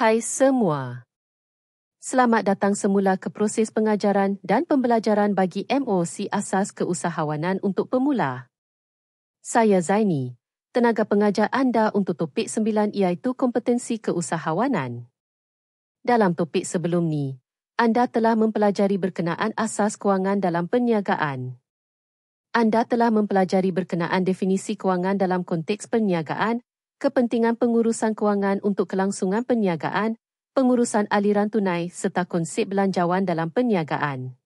Hai semua. Selamat datang semula ke proses pengajaran dan pembelajaran bagi MOC Asas Keusahawanan untuk Pemula. Saya Zaini, tenaga pengajar anda untuk topik 9 iaitu kompetensi keusahawanan. Dalam topik sebelum ni, anda telah mempelajari berkenaan asas kewangan dalam perniagaan. Anda telah mempelajari berkenaan definisi kewangan dalam konteks perniagaan, kepentingan pengurusan kewangan untuk kelangsungan perniagaan, pengurusan aliran tunai serta konsep belanjawan dalam perniagaan.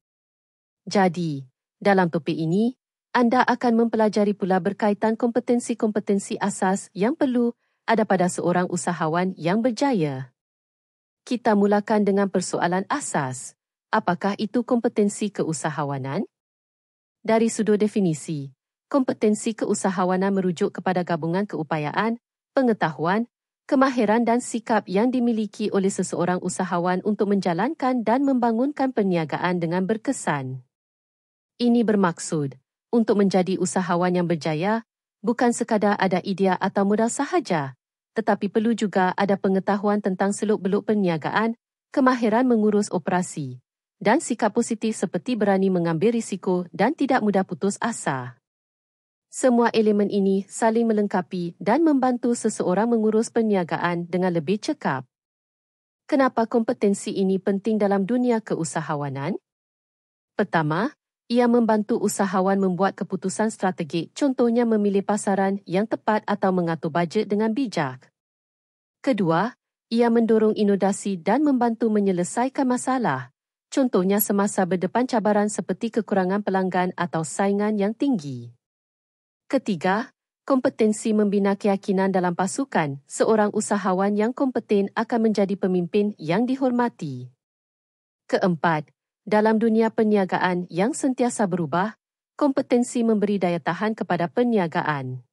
Jadi, dalam topik ini, anda akan mempelajari pula berkaitan kompetensi-kompetensi asas yang perlu ada pada seorang usahawan yang berjaya. Kita mulakan dengan persoalan asas. Apakah itu kompetensi keusahawanan? Dari sudut definisi, kompetensi keusahawanan merujuk kepada gabungan keupayaan, pengetahuan, kemahiran dan sikap yang dimiliki oleh seseorang usahawan untuk menjalankan dan membangunkan perniagaan dengan berkesan. Ini bermaksud, untuk menjadi usahawan yang berjaya, bukan sekadar ada idea atau modal sahaja, tetapi perlu juga ada pengetahuan tentang seluk-beluk perniagaan, kemahiran mengurus operasi, dan sikap positif seperti berani mengambil risiko dan tidak mudah putus asa. Semua elemen ini saling melengkapi dan membantu seseorang mengurus perniagaan dengan lebih cekap. Kenapa kompetensi ini penting dalam dunia keusahawanan? Pertama, ia membantu usahawan membuat keputusan strategik, contohnya memilih pasaran yang tepat atau mengatur bajet dengan bijak. Kedua, ia mendorong inovasi dan membantu menyelesaikan masalah, contohnya semasa berdepan cabaran seperti kekurangan pelanggan atau saingan yang tinggi. Ketiga, kompetensi membina keyakinan dalam pasukan. Seorang usahawan yang kompeten akan menjadi pemimpin yang dihormati. Keempat, dalam dunia perniagaan yang sentiasa berubah, kompetensi memberi daya tahan kepada perniagaan.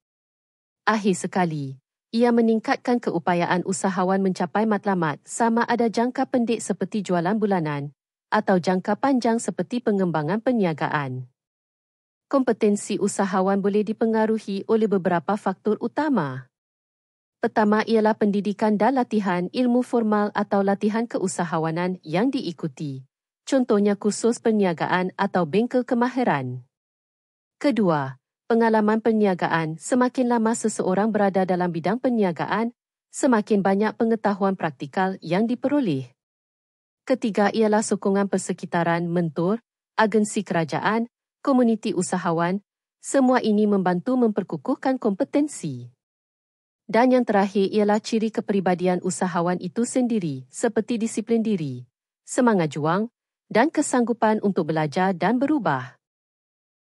Akhir sekali, ia meningkatkan keupayaan usahawan mencapai matlamat sama ada jangka pendek seperti jualan bulanan atau jangka panjang seperti pengembangan perniagaan. Kompetensi usahawan boleh dipengaruhi oleh beberapa faktor utama. Pertama ialah pendidikan dan latihan ilmu formal atau latihan keusahawanan yang diikuti, contohnya kursus perniagaan atau bengkel kemahiran. Kedua, pengalaman perniagaan. Semakin lama seseorang berada dalam bidang perniagaan, semakin banyak pengetahuan praktikal yang diperoleh. Ketiga ialah sokongan persekitaran, mentor, agensi kerajaan, komuniti usahawan, semua ini membantu memperkukuhkan kompetensi. Dan yang terakhir ialah ciri kepribadian usahawan itu sendiri, seperti disiplin diri, semangat juang, dan kesanggupan untuk belajar dan berubah.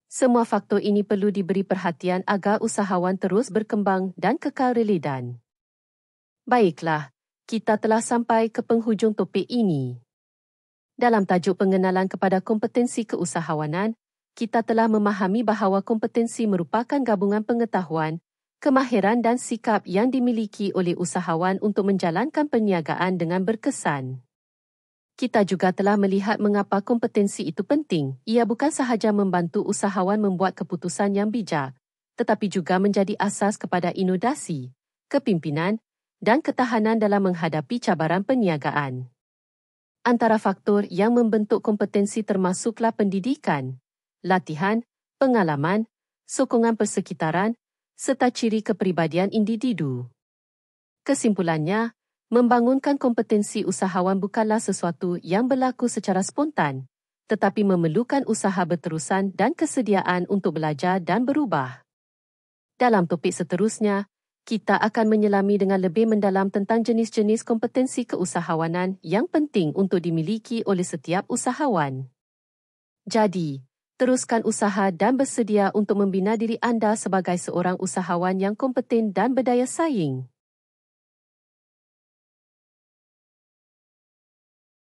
Semua faktor ini perlu diberi perhatian agar usahawan terus berkembang dan kekal relevan. Baiklah, kita telah sampai ke penghujung topik ini. Dalam tajuk pengenalan kepada kompetensi keusahawanan, kita telah memahami bahawa kompetensi merupakan gabungan pengetahuan, kemahiran dan sikap yang dimiliki oleh usahawan untuk menjalankan perniagaan dengan berkesan. Kita juga telah melihat mengapa kompetensi itu penting. Ia bukan sahaja membantu usahawan membuat keputusan yang bijak, tetapi juga menjadi asas kepada inovasi, kepimpinan dan ketahanan dalam menghadapi cabaran perniagaan. Antara faktor yang membentuk kompetensi termasuklah pendidikan, latihan, pengalaman, sokongan persekitaran, serta ciri kepribadian individu. Kesimpulannya, membangunkan kompetensi usahawan bukanlah sesuatu yang berlaku secara spontan, tetapi memerlukan usaha berterusan dan kesediaan untuk belajar dan berubah. Dalam topik seterusnya, kita akan menyelami dengan lebih mendalam tentang jenis-jenis kompetensi keusahawanan yang penting untuk dimiliki oleh setiap usahawan. Jadi, teruskan usaha dan bersedia untuk membina diri anda sebagai seorang usahawan yang kompeten dan berdaya saing.